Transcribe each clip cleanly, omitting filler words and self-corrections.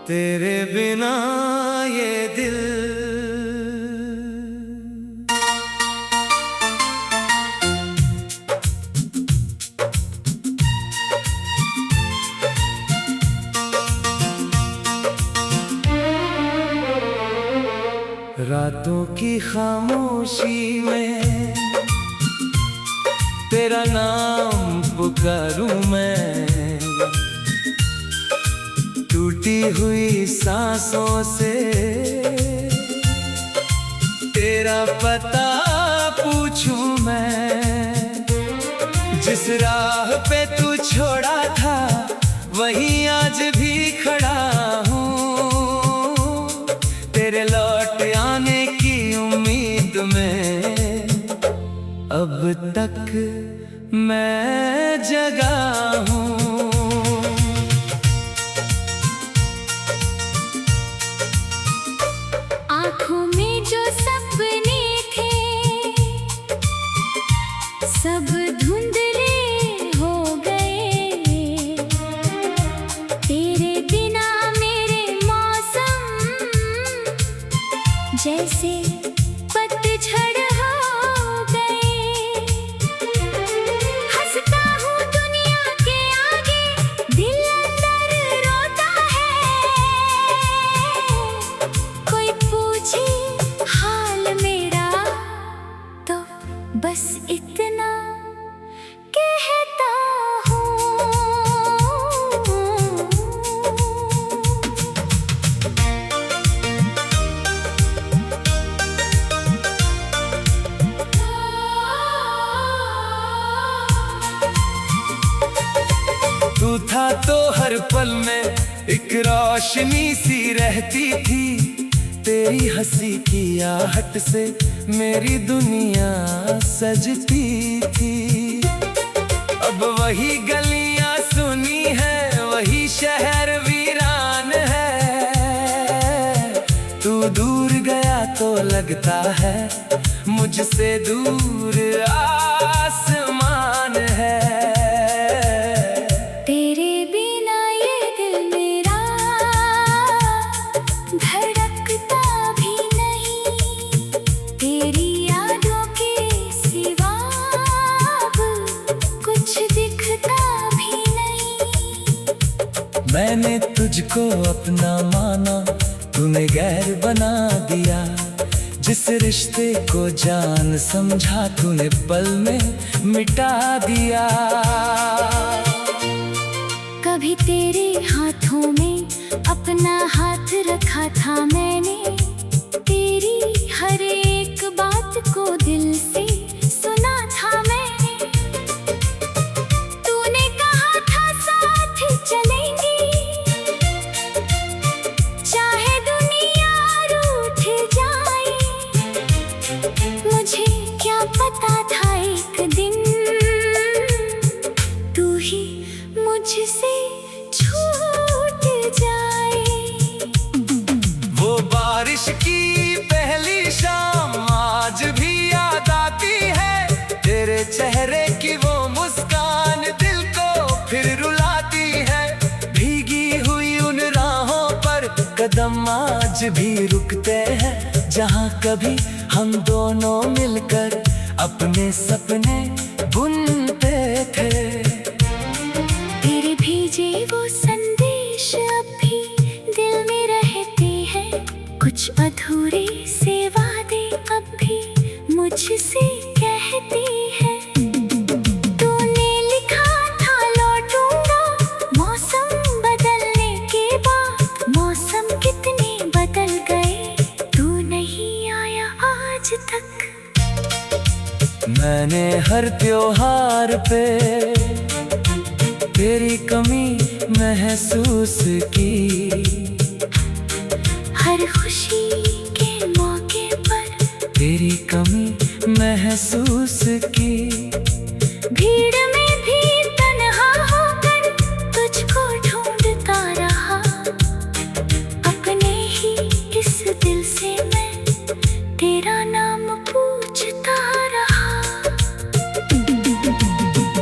तेरे बिना ये दिल रातों की खामोशी में तेरा नाम पुकारूं मैं, टूटी हुई सांसों से तेरा पता पूछूं मैं। जिस राह पे तू छोड़ा था वहीं आज भी खड़ा हूँ, तेरे लौट आने की उम्मीद में अब तक मैं जगा हूँ। आँखों में जो सपने थे सब धुंधले हो गए, तेरे बिना मेरे मौसम जैसे पतझड़ हो गए। हंसता हूँ दुनिया के आगे, दिल अंदर रोता है। कोई पूछे हाल मेरा तो बस इतना कहता हूँ। तू था तो हर पल में एक रोशनी सी रहती थी, तेरी हंसी की आहट से मेरी दुनिया सजती थी। अब वही गलियां सुनी है, वही शहर वीरान है। तू दूर गया तो लगता है मुझसे दूर आसमान है। तेरे बिना ये दिल मेरा धड़कता भी नहीं, तेरी यादों के सिवा अब कुछ दिखता भी नहीं। मैंने तुझको अपना माना, तूने गैर बना दिया। जिस रिश्ते को जान समझा तूने पल में मिटा दिया। कभी तेरे हाथों में अपना हाथ रखा था मैंने, तेरी हर एक बात को दिल से सुना था मैंने। तूने कहा था साथ चलेंगे, चाहे दुनिया रूठ जाए। मुझे क्या पता था एक दिन तू ही मुझसे छूट जाए। वो बारिश की पहली शाम आज भी याद आती है, तेरे चेहरे की वो मुस्कान दिल को फिर रुलाती है। भीगी हुई उन राहों पर कदम आज भी रुकते हैं, जहाँ कभी हम दोनों मिलकर अपने सपने बुनते थे। तेरे भेजे वो संदेश अब भी दिल में रहते हैं, कुछ अधूरे से वादे अब भी मुझसे कहते हैं। तूने लिखा था लौटूंगा, मौसम बदलने के बाद मौसम कितने बदल गए, तू नहीं आया आज तक। मैंने हर त्योहार पे तेरी कमी महसूस की, हर खुशी के मौके पर तेरी कमी महसूस की। भीड़ में भी तन्हा होकर तुझको ढूंढता रहा, अपने ही इस दिल से मैं तेरा नाम पूछता रहा।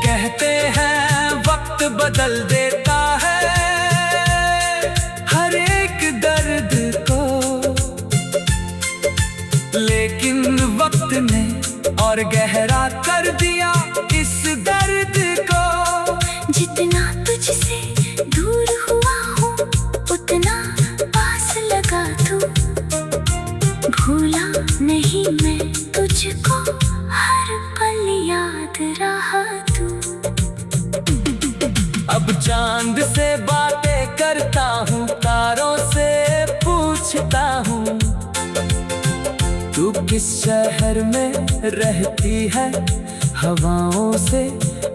कहते हैं वक्त बदल देता है हर एक और गहरा कर दिया इस दर्द को। जितना तुझसे दूर हुआ हूँ उतना पास लगा तू। भूला नहीं मैं तुझको, हर पल याद रहा तू। अब चांद से बातें करता हूँ, तारों से पूछता हूँ, तू किस शहर में रहती है, हवाओं से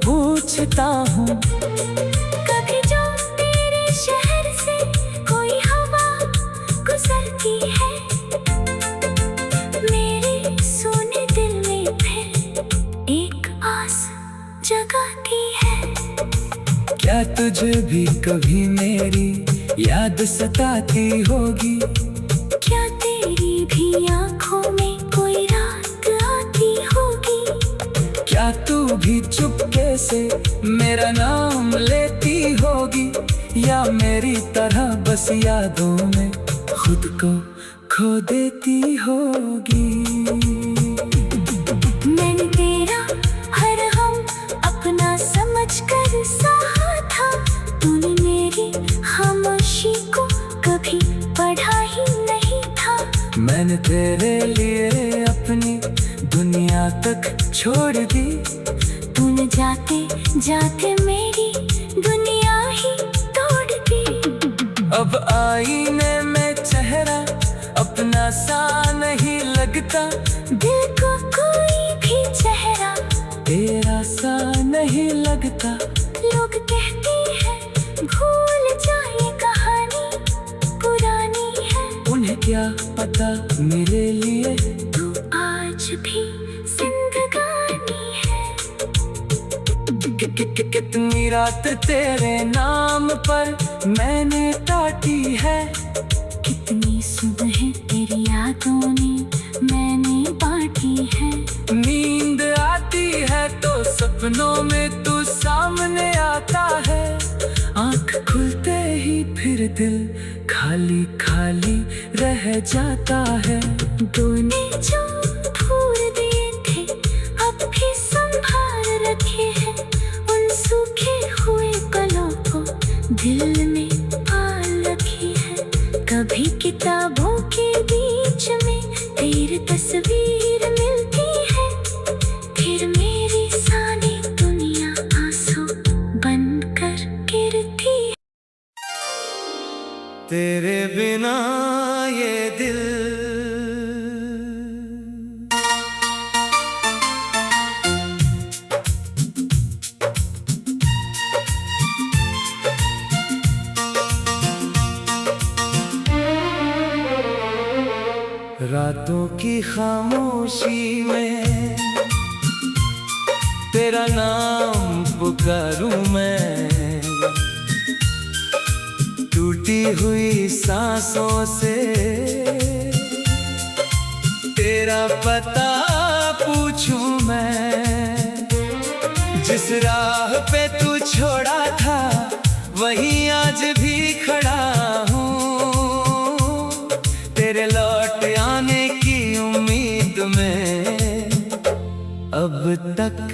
पूछता हूँ। कभी जो तेरे शहर से कोई हवा गुजरती है, मेरे सोने दिल में फिर एक आस जगाती है। क्या तुझे भी कभी मेरी याद सताती होगी? क्या तेरी भी आँखों में कोई रात आती होगी? क्या तू भी चुपके से मेरा नाम लेती होगी, या मेरी तरह बस यादों में खुद को खो देती होगी? मैंने तेरा हर हम अपना समझकर सहा था, तूने मेरी खामोशी को कभी पढ़ा ही नहीं था। मैंने तेरे लिए अपनी दुनिया तक छोड़ दी, तूने जाते जाते मेरी दुनिया ही तोड़ दी। अब आईने में चेहरा अपना सा नहीं लगता, दिल को कोई भी चेहरा तेरा सा नहीं लगता। लोग कहते हैं भूल जा ये कहानी पुरानी है, उन्हें क्या पता मेरे लिए तू आज भी जिंदगानी है। कितनी रात तेरे नाम पर मैंने काटी है, कितनी सुबह तेरी यादों ने मैंने बांटी है। नींद आती है तो सपनों में तू सामने आता है, आँख खुलते ही फिर दिल खाली खाली रह जाता है। तूने जो फूल दिए थे अब भी संभाल रखे हैं, उन सूखे हुए पलों को दिल में पाल रखी है। कभी किताबों के बीच में तेरी तस्वीर मिलती है, फिर मेरी सारी दुनिया आंसू बनकर गिरती है। तेरे बिना ये दिल रातों की खामोशी में तेरा नाम पुकारूं मैं, टूटी हुई सांसों से तेरा पता पूछूं मैं। जिस राह पे तू छोड़ा था वहीं आज भी खड़ा हूँ, तेरे लौट आने की उम्मीद में अब तक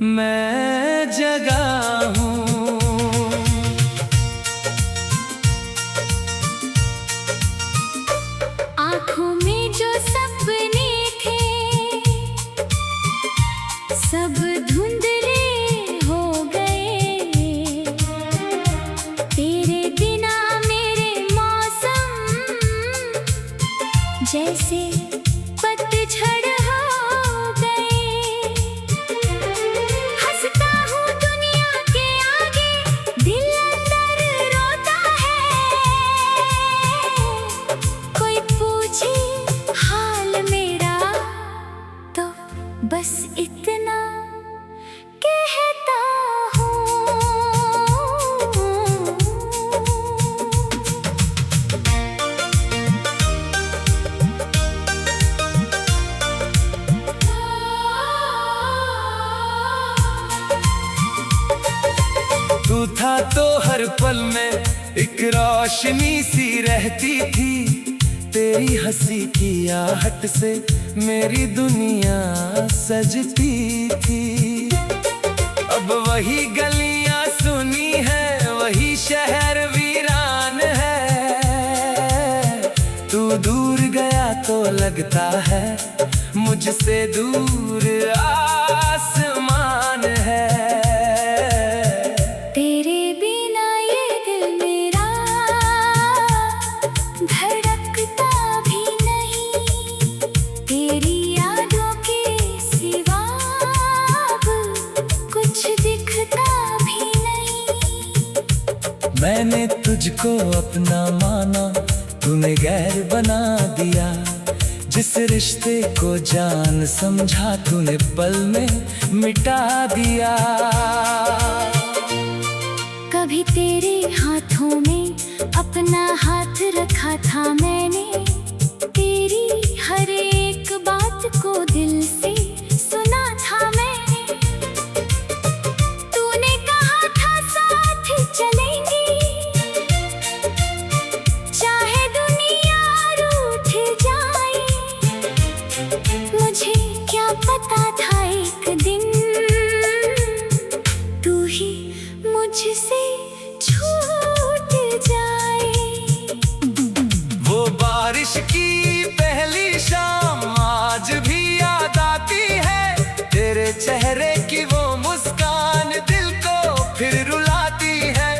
मैं जगा हूँ। आँखों में जो सपने थे सब धुंधले हो गए, तेरे बिना मेरे मौसम जैसे पतझड़ हो गए। हंसता हूँ दुनिया के आगे, दिल अंदर रोता है। कोई पूछे हाल मेरा तो बस इतना कहता हूँ। तू था तो हर पल में एक रोशनी सी रहती थी, तेरी हंसी की आहट से मेरी दुनिया सजती थी। अब वही गलियां सुनी है, वही शहर वीरान है। तू दूर गया तो लगता है मुझसे दूर आसमान है। तेरे बिना ये दिल मेरा धड़कता भी नहीं, तेरी यादों के सिवा अब कुछ दिखता भी नहीं। मैंने तुझको अपना माना, तूने गैर बना दिया। जिस रिश्ते को जान समझा, तूने पल में मिटा दिया। कभी तेरे हाथों में अपना हाथ रखा था मैंने, तेरी हर एक बात को दिल से सुना था मैंने। तूने कहा था साथ चलेंगे, चाहे दुनिया रूठ जाए। मुझे क्या पता था एक दिन तू ही मुझसे छूट जाए। वो बारिश की पहली शाम आज भी याद आती है। तेरे चेहरे की वो मुस्कान दिल को फिर रुलाती है।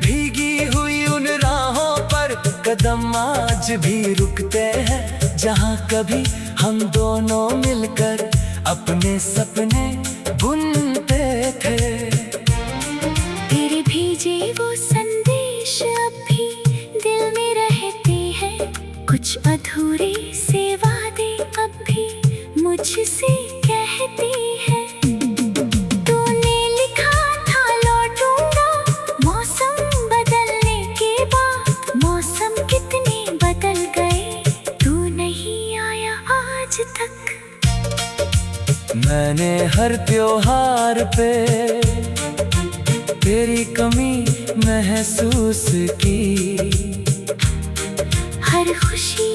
भीगी हुई उन राहों पर कदम आज भी रुकते हैं, जहाँ कभी हम दोनों मिलकर अपने सपने बुनते थे। तेरे भेजे वो संदेश अब भी दिल में रहते हैं, कुछ अधूरे से वादे अब भी मुझसे कहते हैं। तूने लिखा था लौटूंगा, मौसम बदलने के बाद मौसम कितने बदल गए, तू नहीं आया आज तक। मैंने हर त्योहार पे तेरी कमी महसूस की। हर खुशी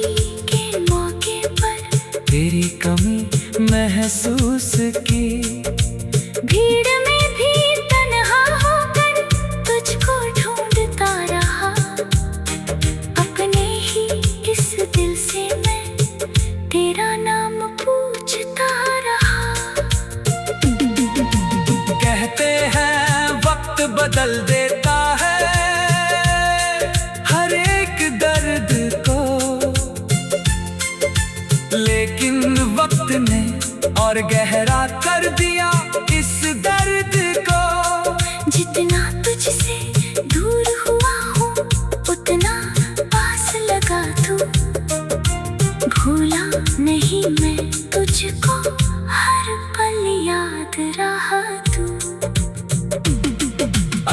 के मौके पर तेरी कमी महसूस की। भीड़ में भी तन्हा होकर तुझको ढूंढता रहा, अपने ही इस दिल से मैं तेरा नाम पूछता रहा। कहते हैं वक्त बदल देता है हर एक दर्द को, लेकिन वक्त ने और गहरा कर दिया इस दर्द को। जितना तुझसे दूर हुआ हूँ उतना पास लगा तू, भूला नहीं मैं तुझको, हर पल याद रहा तू।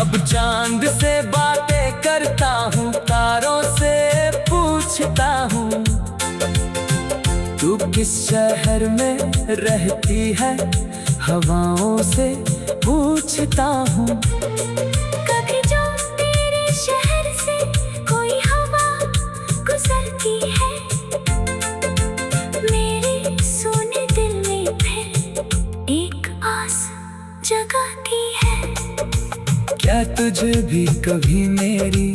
अब चांद से बातें करता हूँ, तारों से पूछता हूँ, तू किस शहर में रहती है, हवाओं से पूछता हूँ। कभी जो तेरे शहर से कोई हवा गुजरती है, मेरे सोने दिल में फिर एक आस जगाती है। क्या तुझे भी कभी मेरी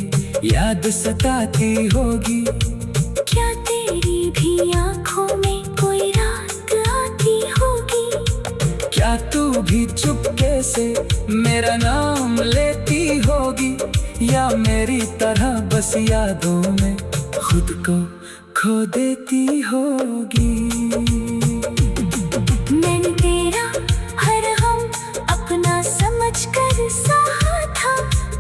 याद सताती होगी? क्या तेरी भी आँखों में कोई रात आती होगी? क्या तू भी चुपके से मेरा नाम लेती होगी, या मेरी तरह बस यादों में खुद को खो देती होगी? मैंने तेरा हर हम अपना समझकर सहा था,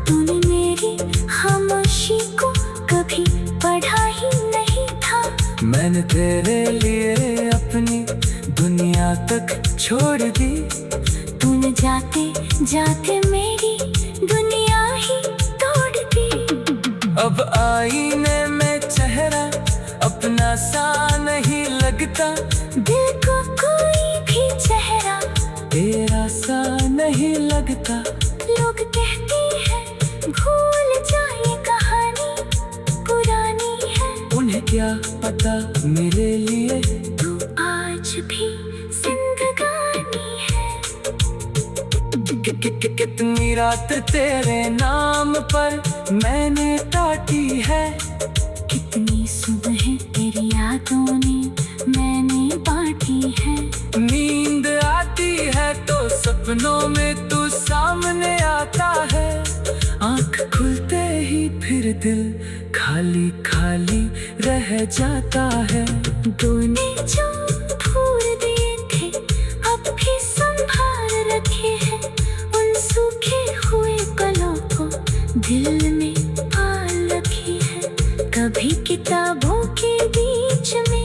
तूने मेरी खामोशी को कभी पढ़ा ही नहीं था। मैंने तेरे लिए अपनी दुनिया तक छोड़ दी, तूने जाते जाते मेरी दुनिया ही तोड़ दी। अब आईने में चेहरा अपना सा नहीं लगता, दिल को कोई भी चेहरा तेरा सा नहीं लगता। लोग कहते हैं भूल जा, ये कहानी पुरानी है। उन्हें क्या पता मेरे लिए तू आज भी जिंदगानी है। कितनी रात तेरे नाम पर मैंने काटी है। कितनी सुबह तेरी यादों ने मैंने बांटी है। नींद आती है तो सपनों में तू सामने आता है। आँख खुलते ही फिर दिल खाली खाली रह जाता है। तूने जो फूल दिए थे अब भी संभाल रखे हैं। उन सूखे हुए पलों को दिल में पाल रखी है। कभी किताबों के बीच में